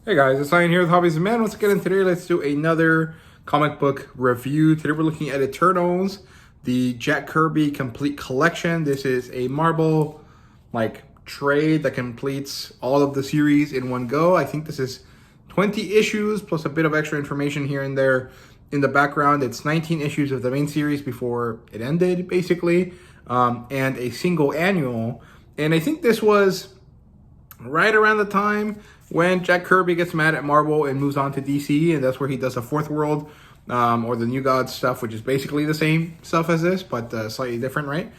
Hey guys, it's Ian here with HobbiesofaMan. Once again, and today let's do another comic book review. Today we're looking at Eternals, the Jack Kirby complete collection. This is a Marvel trade that completes all of the series in one go. I think this is 20 issues plus a bit of extra information here and there in the background. It's 19 issues of the main series before it ended, basically, and a single annual. And I think this was right around the time when Jack Kirby gets mad at Marvel and moves on to DC, and that's where he does a Fourth World or the New Gods stuff, which is basically the same stuff as this, but slightly different, right?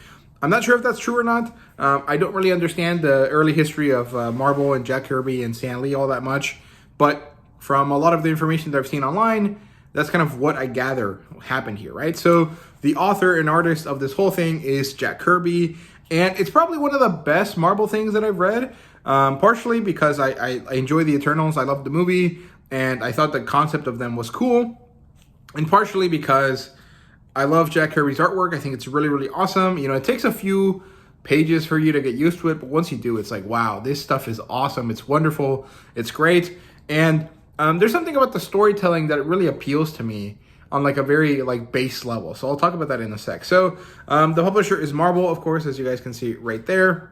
I'm not sure if that's true or not. I don't really understand the early history of Marvel and Jack Kirby and Stan Lee all that much, but from a lot of the information that I've seen online, that's kind of what I gather happened here, right? So the author and artist of this whole thing is Jack Kirby, and it's probably one of the best Marvel things that I've read. Partially because I enjoy the Eternals. I loved the movie, and I thought the concept of them was cool. And partially because I love Jack Kirby's artwork. I think it's really, really awesome. You know, it takes a few pages for you to get used to it, but once you do, it's like, wow, this stuff is awesome. It's wonderful. It's great. And there's something about the storytelling that really appeals to me on a very base level. So I'll talk about that in a sec. So the publisher is Marvel, of course, as you guys can see right there.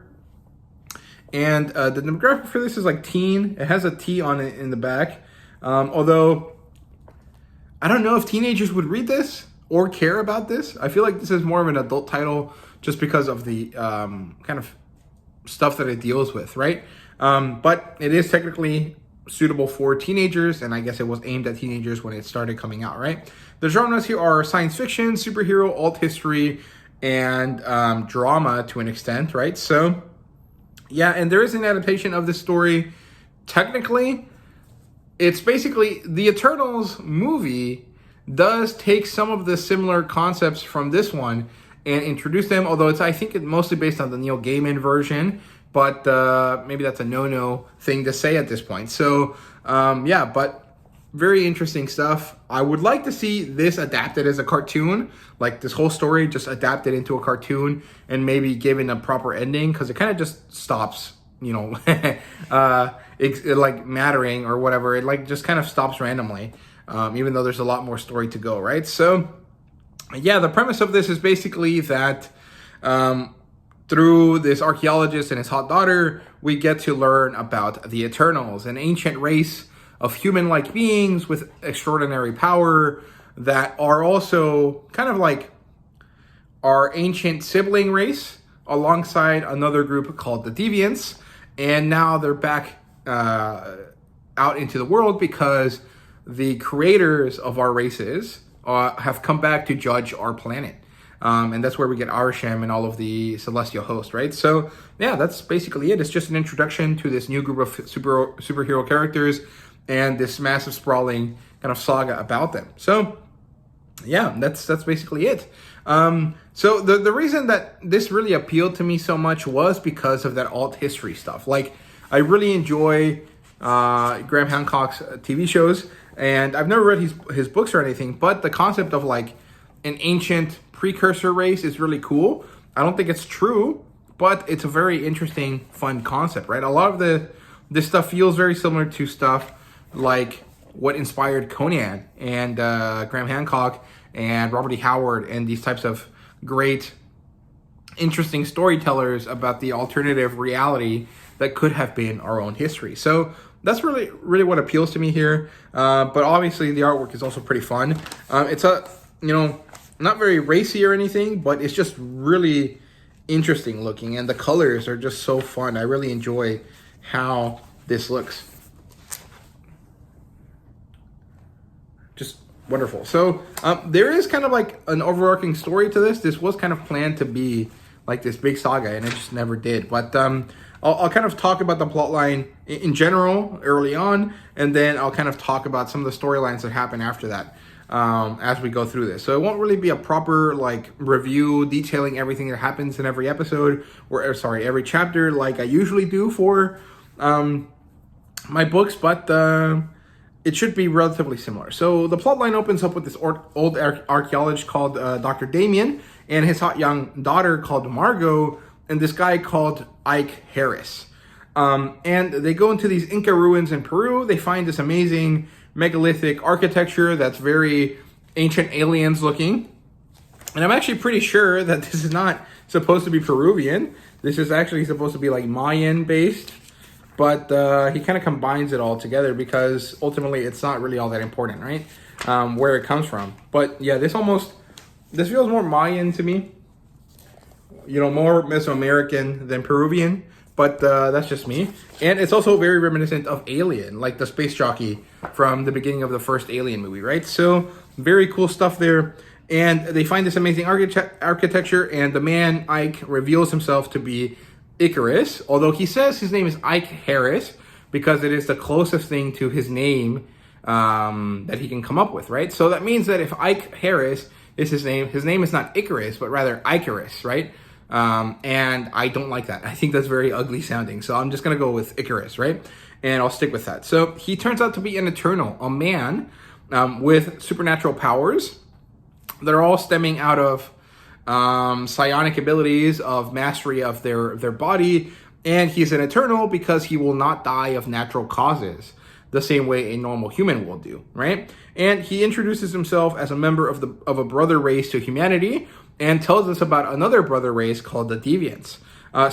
And the demographic for this is teen. It has a T on it in the back. Although, I don't know if teenagers would read this or care about this. I feel like this is more of an adult title just because of the kind of stuff that it deals with, right? But it is technically suitable for teenagers, and I guess it was aimed at teenagers when it started coming out, right? The genres here are science fiction, superhero, alt history, and drama to an extent, right? So yeah, and there is an adaptation of this story. Technically, it's basically the Eternals movie does take some of the similar concepts from this one and introduce them, although I think it's mostly based on the Neil Gaiman version, but maybe that's a no-no thing to say at this point. So, yeah, but very interesting stuff. I would like to see this adapted as a cartoon, this whole story just adapted into a cartoon and maybe given a proper ending, because it kind of just stops, mattering or whatever. It just kind of stops randomly, even though there's a lot more story to go, right? So, yeah, the premise of this is basically that through this archaeologist and his hot daughter, we get to learn about the Eternals, an ancient race of human-like beings with extraordinary power that are also kind of our ancient sibling race alongside another group called the Deviants. And now they're back out into the world because the creators of our races have come back to judge our planet. And that's where we get Arishem and all of the celestial hosts, right? So, yeah, that's basically it. It's just an introduction to this new group of superhero characters and this massive sprawling kind of saga about them. So, yeah, that's basically it. So the reason that this really appealed to me so much was because of that alt history stuff. I really enjoy Graham Hancock's TV shows, and I've never read his books or anything, but the concept of an ancient precursor race is really cool. I don't think it's true, but it's a very interesting, fun concept, right? A lot of this stuff feels very similar to stuff like what inspired Conan and Graham Hancock and Robert E. Howard and these types of great, interesting storytellers about the alternative reality that could have been our own history. So that's really, really what appeals to me here. But obviously the artwork is also pretty fun. It's not very racy or anything, but it's just really interesting looking, and the colors are just so fun. I really enjoy how this looks. Just wonderful. So there is kind of an overarching story to this. This was kind of planned to be this big saga, and it just never did. But I'll kind of talk about the plotline in general early on, and then I'll kind of talk about some of the storylines that happen after that as we go through this. So it won't really be a proper review detailing everything that happens in every episode, or every chapter like I usually do for my books, but it should be relatively similar. So the plotline opens up with this old archaeologist called Dr. Damien and his hot young daughter called Margot, and this guy called Ike Harris. And they go into these Inca ruins in Peru. They find this amazing megalithic architecture that's very ancient aliens looking. And I'm actually pretty sure that this is not supposed to be Peruvian. This is actually supposed to be like Mayan based. But he kind of combines it all together because ultimately it's not really all that important, right? Where it comes from. But yeah, this feels more Mayan to me. You know, more Mesoamerican than Peruvian. But that's just me. And it's also very reminiscent of Alien, like the space jockey from the beginning of the first Alien movie, right? So very cool stuff there. And they find this amazing architecture, and the man, Ike, reveals himself to be Icarus, although he says his name is Ike Harris because it is the closest thing to his name that he can come up with, right? So that means that if Ike Harris is his name is not Icarus, but rather Icarus, right? And I don't like that. I think that's very ugly sounding. So I'm just going to go with Icarus, right? And I'll stick with that. So he turns out to be an Eternal, a man with supernatural powers that are all stemming out of psionic abilities, of mastery of their body. And he's an Eternal because he will not die of natural causes the same way a normal human will do, right? And he introduces himself as a member of a brother race to humanity and tells us about another brother race called the Deviants.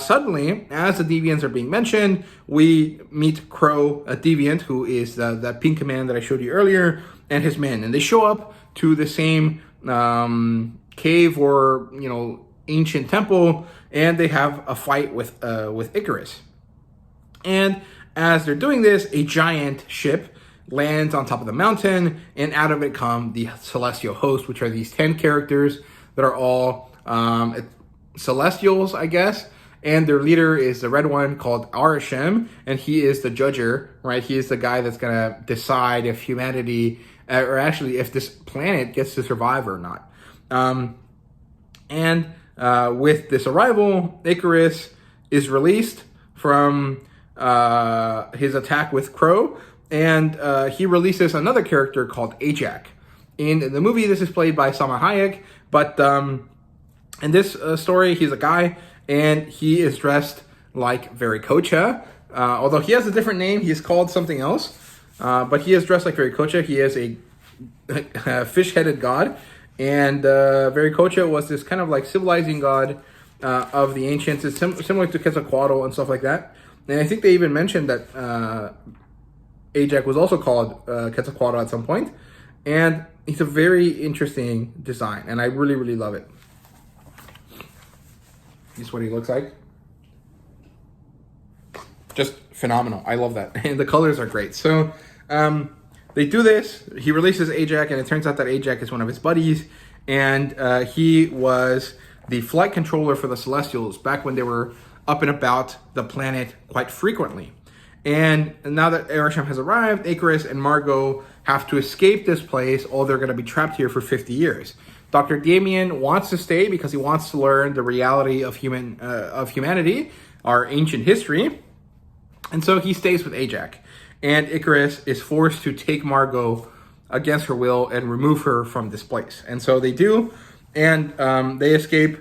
Suddenly, as the Deviants are being mentioned, we meet Crow, a Deviant, who is that pink man that I showed you earlier, and his men. And they show up to the same cave or, you know, ancient temple, and they have a fight with Icarus. And as they're doing this, a giant ship lands on top of the mountain, and out of it come the Celestial Host, which are these 10 characters that are all Celestials, I guess. And their leader is the red one called Arishem, and he is the judger, right? He is the guy that's going to decide if humanity, or actually if this planet gets to survive or not. With this arrival, Icarus is released from his attack with Crow, and he releases another character called Ajak. In the movie, this is played by Salma Hayek, but in this story, he's a guy, and he is dressed like Viracocha. Although he has a different name, he's called something else, but he is dressed like Viracocha. He is a fish-headed god, and Viracocha was this kind of like civilizing god of the ancients. It's similar to Quetzalcoatl and stuff like that. And I think they even mentioned that Ajak was also called Quetzalcoatl at some point. And it's a very interesting design, and I really, really love it. This is what he looks like. Just phenomenal. I love that. And the colors are great. So they do this. He releases Ajak, and it turns out that Ajak is one of his buddies. And he was the flight controller for the Celestials back when they were up and about the planet quite frequently. And now that Arishem has arrived, Icarus and Margot have to escape this place, or they're going to be trapped here for 50 years. Dr. Damien wants to stay because he wants to learn the reality of humanity, our ancient history. And so he stays with Ajak. And Icarus is forced to take Margot against her will and remove her from this place. And so they do, and they escape.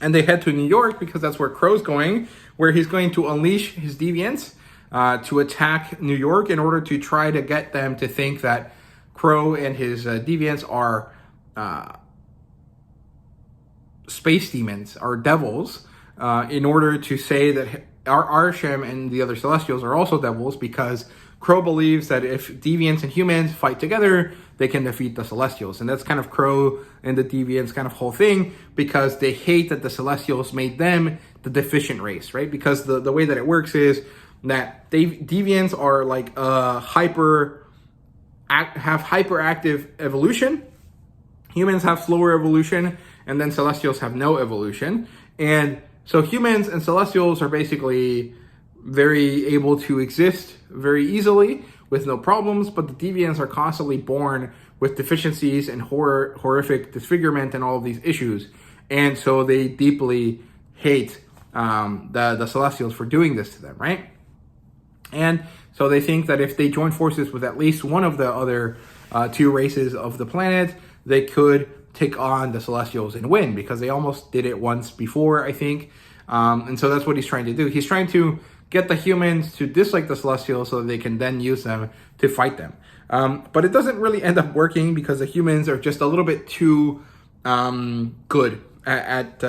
And they head to New York because that's where Crow's going, where he's going to unleash his deviants to attack New York in order to try to get them to think that Crow and his deviants are space demons, are devils, in order to say that Arishem and the other Celestials are also devils, because Crow believes that if deviants and humans fight together, they can defeat the Celestials. And that's kind of Crow and the deviants kind of whole thing, because they hate that the Celestials made them the deficient race, right? Because the way that it works is that deviants are like have hyperactive evolution. Humans have slower evolution, and then Celestials have no evolution. And so humans and Celestials are basically very able to exist very easily with no problems, but the deviants are constantly born with deficiencies and horrific disfigurement and all of these issues. And so they deeply hate the Celestials for doing this to them, right? And so they think that if they join forces with at least one of the other two races of the planet, they could take on the Celestials and win, because they almost did it once before, I think. And so that's what he's trying to do. He's trying to get the humans to dislike the Celestials so that they can then use them to fight them. But it doesn't really end up working because the humans are just a little bit too good at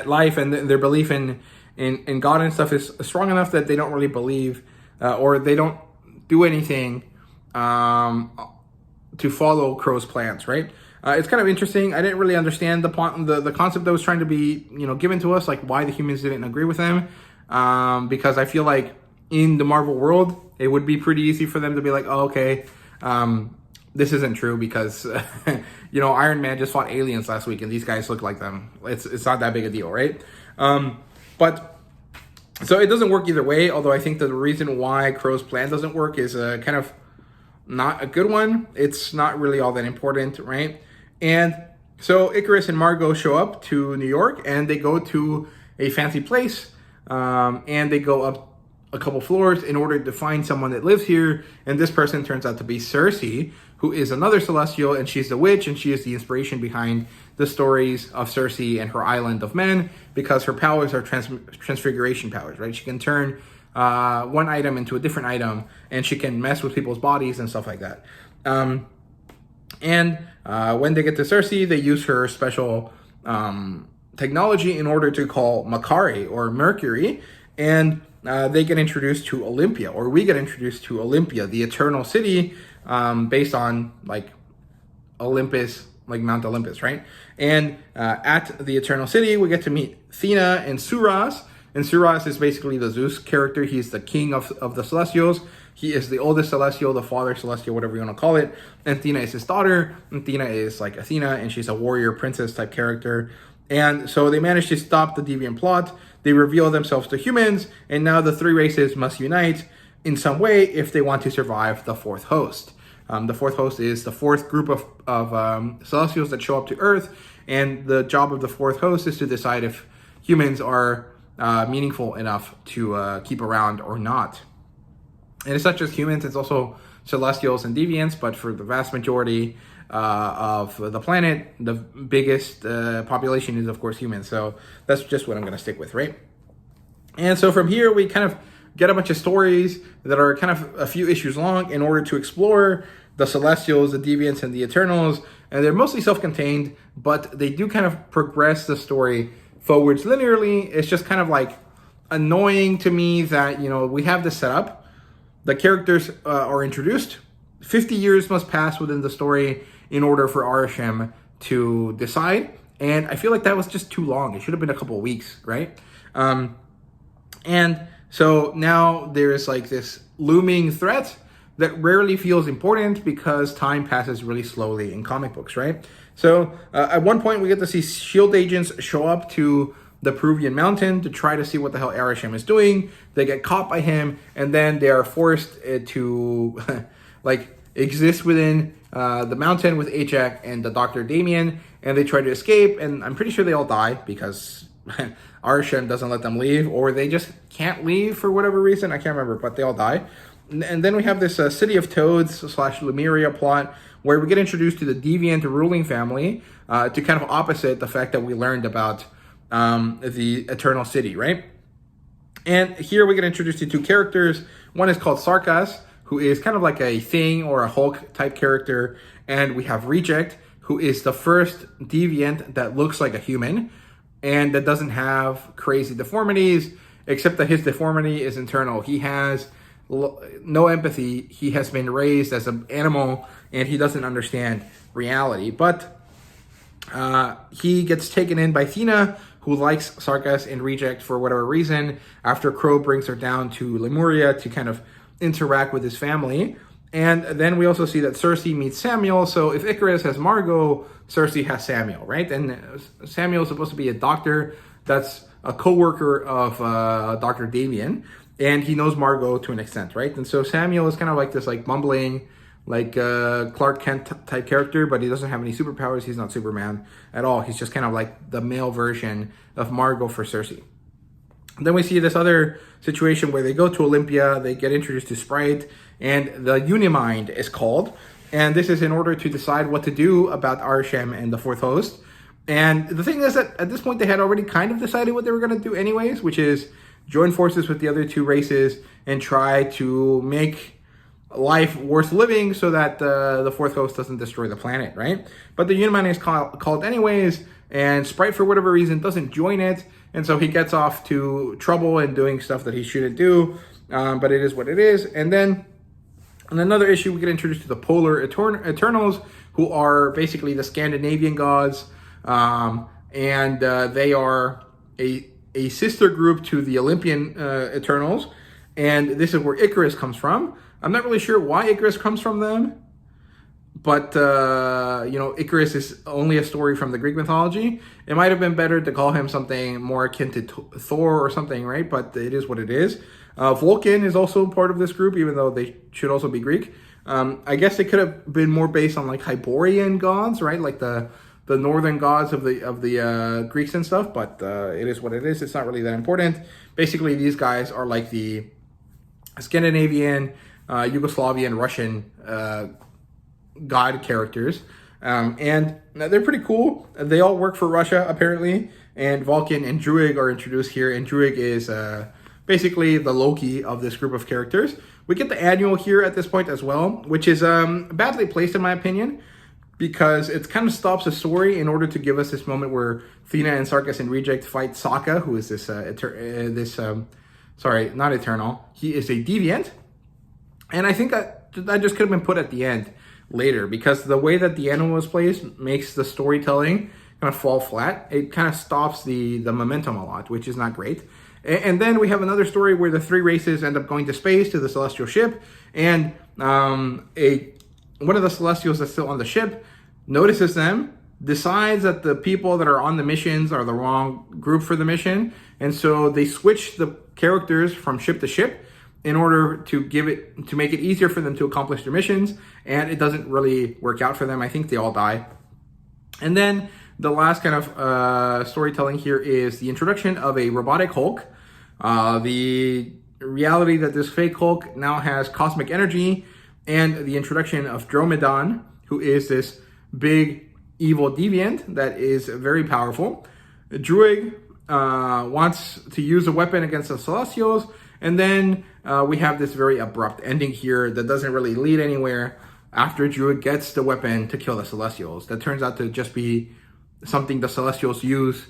life, and their belief in God and stuff is strong enough that they don't really believe or they don't do anything to follow Crow's plans, right? It's kind of interesting. I didn't really understand the concept that was trying to be, given to us, like why the humans didn't agree with him. Because I feel like in the Marvel world, it would be pretty easy for them to be like, oh, okay, this isn't true because, Iron Man just fought aliens last week and these guys look like them. It's not that big a deal, right? But so it doesn't work either way, although I think that the reason why Crow's plan doesn't work is kind of not a good one. It's not really all that important, right? And so Icarus and Margot show up to New York and they go to a fancy place and they go up a couple floors in order to find someone that lives here. And this person turns out to be Cersei, who is another Celestial, and she's the witch, and she is the inspiration behind the stories of Cersei and her island of men, because her powers are transfiguration powers, right? She can turn one item into a different item, and she can mess with people's bodies and stuff like that. And when they get to Cersei, they use her special technology in order to call Makari, or Mercury, and they get introduced to Olympia, or we get introduced to Olympia, the eternal city, based on like Olympus, like Mount Olympus, right? And at the eternal city, we get to meet Athena and Suras. And Suras is basically the Zeus character. He's the king of the Celestials. He is the oldest Celestial, the father Celestial, whatever you want to call it. And Athena is his daughter. And Athena is like Athena, and she's a warrior princess type character. And so they manage to stop the deviant plot. They reveal themselves to humans, and now the three races must unite in some way if they want to survive the fourth host. The fourth host is the fourth group of Celestials that show up to Earth, and the job of the fourth host is to decide if humans are meaningful enough to keep around or not. And it's not just humans, it's also Celestials and Deviants, but for the vast majority of the planet, the biggest population is, of course, humans. So that's just what I'm going to stick with, right? And so from here, we kind of get a bunch of stories that are kind of a few issues long in order to explore the Celestials, the Deviants, and the Eternals. And they're mostly self-contained, but they do kind of progress the story forwards linearly. It's just kind of like annoying to me that, we have this set up. The characters are introduced. 50 years must pass within the story in order for Arishem to decide. And I feel like that was just too long. It should have been a couple of weeks, right? And so now there's like this looming threat that rarely feels important because time passes really slowly in comic books, right? So at one point we get to see SHIELD agents show up to the Peruvian mountain to try to see what the hell Arishem is doing. They get caught by him, and then they are forced to like exist within the mountain with Ajax and the Dr. Damien, and they try to escape, and I'm pretty sure they all die because Arishem doesn't let them leave, or they just can't leave for whatever reason. I can't remember, but they all die. And then we have this City of Toads / Lemuria plot where we get introduced to the deviant ruling family to kind of opposite the fact that we learned about the Eternal City, right? And here we get introduced to two characters. One is called Sarkas, who is kind of like a Thing or a Hulk type character. And we have Reject, who is the first deviant that looks like a human and that doesn't have crazy deformities, except that his deformity is internal. He has no empathy. He has been raised as an animal and he doesn't understand reality. But he gets taken in by Athena, who likes Sarkas and Reject for whatever reason, after Crow brings her down to Lemuria to kind of interact with his family. And then we also see that Cersei meets Samuel. So if Icarus has Margot, Cersei has Samuel, right? And Samuel is supposed to be a doctor that's a co-worker of Dr. Damien, and he knows Margot to an extent, right? And so Samuel is kind of like this like mumbling, like Clark Kent type character, but he doesn't have any superpowers. He's not Superman at all. He's just kind of like the male version of Margot for Cersei. Then we see this other situation where they go to Olympia, they get introduced to Sprite, and the Unimind is called. And this is in order to decide what to do about Arishem and the fourth host. And the thing is that at this point they had already kind of decided what they were going to do anyways, which is join forces with the other two races and try to make life worth living so that the fourth ghost doesn't destroy the planet, right? But the Union is called anyways, and Sprite, for whatever reason, doesn't join it, and so he gets off to trouble and doing stuff that he shouldn't do, but it is what it is. And then in another issue, we get introduced to the Polar Eternals, who are basically the Scandinavian gods, and they are a sister group to the Olympian Eternals, and this is where Icarus comes from. I'm not really sure why Icarus comes from them, but, Icarus is only a story from the Greek mythology. It might have been better to call him something more akin to Thor or something, right? But it is what it is. Vulcan is also part of this group, even though they should also be Greek. I guess it could have been more based on like Hyborian gods, right? Like the northern gods of the Greeks and stuff, but it is what it is. It's not really that important. Basically, these guys are like the Scandinavian, Yugoslavian, Russian god characters, and they're pretty cool. They all work for Russia apparently, and Vulcan and Druig are introduced here, and Druig is basically the Loki of this group of characters. We get the annual here at this point as well, which is badly placed in my opinion, because it kind of stops the story in order to give us this moment where Thena and Sarkis and Reject fight Sokka, who is not Eternal. He is a deviant. And I think that just could have been put at the end later, because the way that the animal was placed makes the storytelling kind of fall flat. It kind of stops the momentum a lot, which is not great. And then we have another story where the three races end up going to space to the celestial ship, and one of the Celestials that's still on the ship notices them, decides that the people that are on the missions are the wrong group for the mission, and so they switch the characters from ship to ship in order to make it easier for them to accomplish their missions, and it doesn't really work out for them. I think they all die. And then the last kind of storytelling here is the introduction of a robotic Hulk. The reality that this fake Hulk now has cosmic energy, and the introduction of Dromedon, who is this big evil deviant that is very powerful. Druig wants to use a weapon against the Celestials, and then we have this very abrupt ending here that doesn't really lead anywhere after Druig gets the weapon to kill the Celestials. That turns out to just be something the Celestials use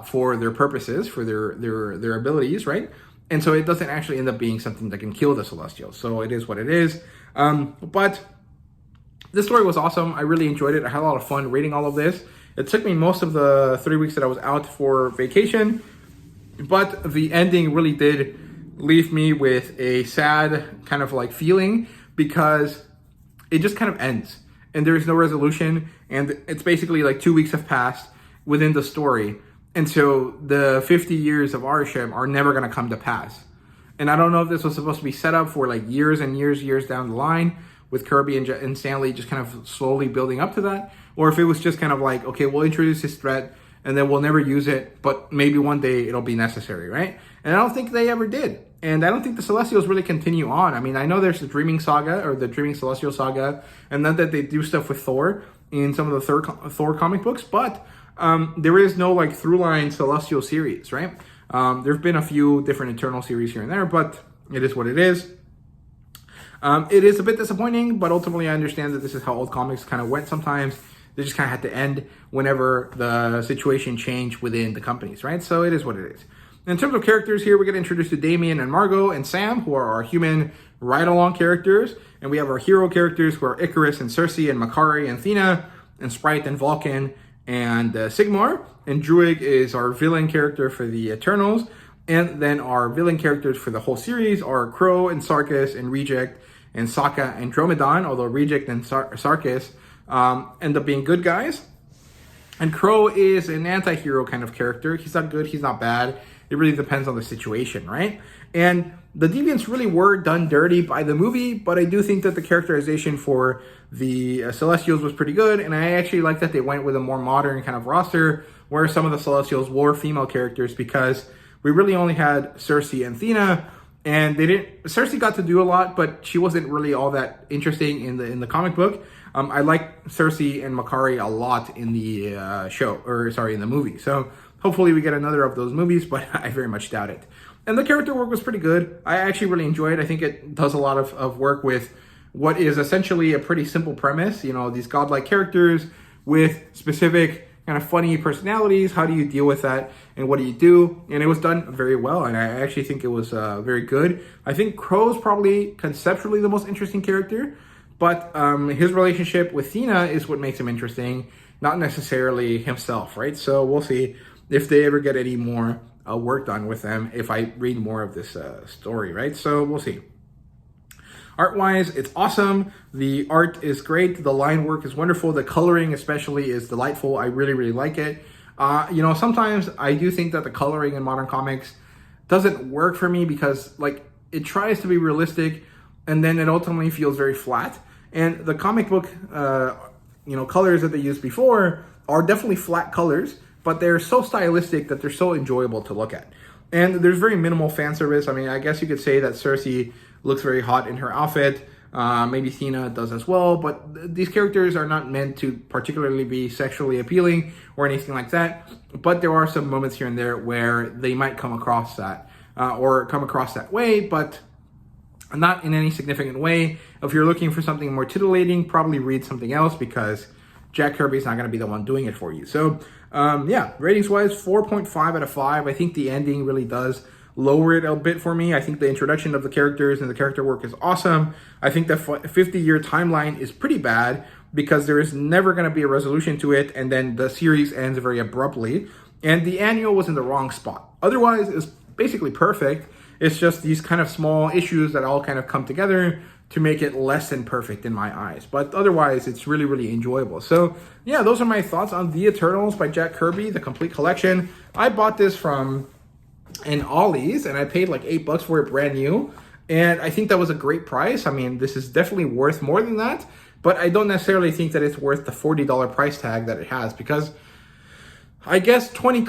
for their purposes, for their abilities, right? And so it doesn't actually end up being something that can kill the Celestials. So it is what it is. But this story was awesome. I really enjoyed it. I had a lot of fun reading all of this. It took me most of the 3 weeks that I was out for vacation, but the ending really did leave me with a sad kind of like feeling, because it just kind of ends and there is no resolution, and it's basically like 2 weeks have passed within the story. And so the 50 years of Arishem are never going to come to pass. And I don't know if this was supposed to be set up for like years and years down the line, with Kirby and Stanley just kind of slowly building up to that, or if it was just kind of like, okay, we'll introduce this threat and then we'll never use it, but maybe one day it'll be necessary, right? And I don't think they ever did. And I don't think the Celestials really continue on. I mean, I know there's the Dreaming Saga, or the Dreaming Celestial Saga, and then that they do stuff with Thor in some of the Thor comic books, but there is no like through-line Celestial series, right? There have been a few different Eternal series here and there, but it is what it is. It is a bit disappointing, but ultimately I understand that this is how old comics kind of went sometimes. They just kind of had to end whenever the situation changed within the companies, right? So it is what it is. In terms of characters here, we get introduced to Damien and Margot and Sam, who are our human ride-along characters. And we have our hero characters, who are Icarus and Cersei and Makari and Thena and Sprite and Vulcan and Sigmar. And Druig is our villain character for the Eternals. And then our villain characters for the whole series are Crow and Sarkis and Reject and Sokka and Dromedon, although Reject and Sarkis end up being good guys. And Crow is an anti-hero kind of character. He's not good, he's not bad. It really depends on the situation, right? And the Deviants really were done dirty by the movie, but I do think that the characterization for the Celestials was pretty good, and I actually like that they went with a more modern kind of roster, where some of the Celestials were female characters, because we really only had Cersei and Thena, and they didn't. Cersei got to do a lot, but she wasn't really all that interesting in the comic book. I like Cersei and Makari a lot in the in the movie. So hopefully we get another of those movies, but I very much doubt it. And the character work was pretty good. I actually really enjoyed it. I think it does a lot of work with what is essentially a pretty simple premise. You know, these godlike characters with specific kind of funny personalities. How do you deal with that, and what do you do? And it was done very well, and I actually think it was very good. I think Crow's probably conceptually the most interesting character, but his relationship with Thena is what makes him interesting, not necessarily himself, right? So we'll see if they ever get any more work done with them if I read more of this story, right? So we'll see. Art-wise, it's awesome. The art is great. The line work is wonderful. The coloring especially is delightful. I really, really like it. You know, sometimes I do think that the coloring in modern comics doesn't work for me because, like, it tries to be realistic and then it ultimately feels very flat. And the comic book, colors that they used before are definitely flat colors, but they're so stylistic that they're so enjoyable to look at. And there's very minimal fan service. I mean, I guess you could say that Cersei looks very hot in her outfit. Maybe Thena does as well, but these characters are not meant to particularly be sexually appealing or anything like that. But there are some moments here and there where they might come across that way, but not in any significant way. If you're looking for something more titillating, probably read something else because Jack Kirby's not going to be the one doing it for you. So, ratings-wise, 4.5 out of 5. I think the ending really does lower it a bit for me. I think the introduction of the characters and the character work is awesome. I think the 50-year timeline is pretty bad because there is never going to be a resolution to it, and then the series ends very abruptly. And the annual was in the wrong spot. Otherwise, it's basically perfect. It's just these kind of small issues that all kind of come together to make it less than perfect in my eyes. But otherwise, it's really, really enjoyable. So, yeah, those are my thoughts on The Eternals by Jack Kirby, the complete collection. I bought this from an Ollie's, and I paid like $8 for it brand new. And I think that was a great price. I mean, this is definitely worth more than that. But I don't necessarily think that it's worth the $40 price tag that it has, because I guess 20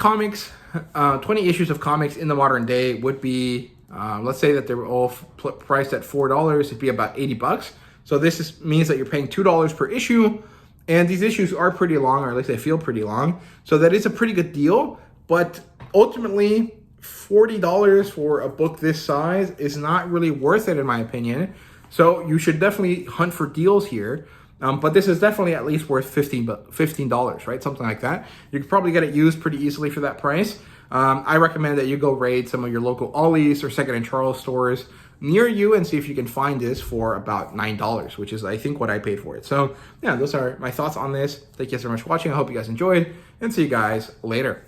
issues of comics in the modern day would be, let's say that they were all priced at $4, it'd be about $80. So this means that you're paying $2 per issue, and these issues are pretty long, or at least they feel pretty long. So that is a pretty good deal, but ultimately $40 for a book this size is not really worth it in my opinion. So you should definitely hunt for deals here. But this is definitely at least worth $15, right? Something like that. You could probably get it used pretty easily for that price. I recommend that you go raid some of your local Ollie's or Second and Charles stores near you and see if you can find this for about $9, which is, I think, what I paid for it. So, yeah, those are my thoughts on this. Thank you guys so much for watching. I hope you guys enjoyed, and see you guys later.